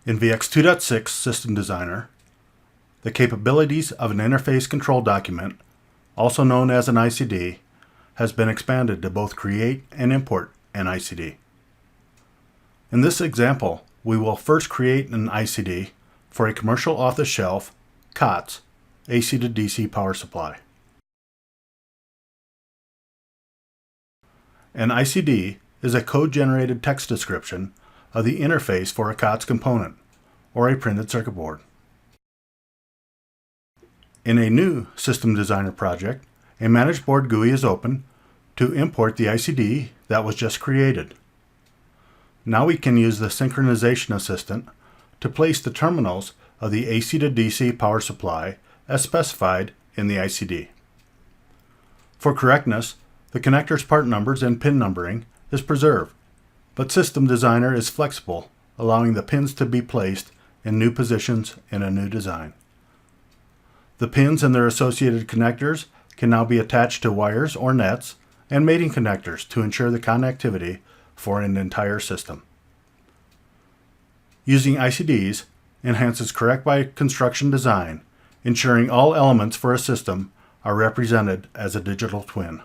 In VX.2.6 System Designer, the capabilities of an interface control document, also known as an ICD, has been expanded to both create and import an ICD. In this example, we will first create an ICD for a commercial off-the-shelf COTS AC to DC power supply. An ICD is a code-generated text description of the interface for a COTS component or a printed circuit board. In a new System Designer project, a Managed Board GUI is open to import the ICD that was just created. Now we can use the Synchronization Assistant to place the terminals of the AC to DC power supply as specified in the ICD. For correctness, the connector's part numbers and pin numbering is preserved, but System Designer is flexible, allowing the pins to be placed in new positions in a new design. The pins and their associated connectors can now be attached to wires or nets and mating connectors to ensure the connectivity for an entire system. Using ICDs enhances correct by construction design, ensuring all elements for a system are represented as a digital twin.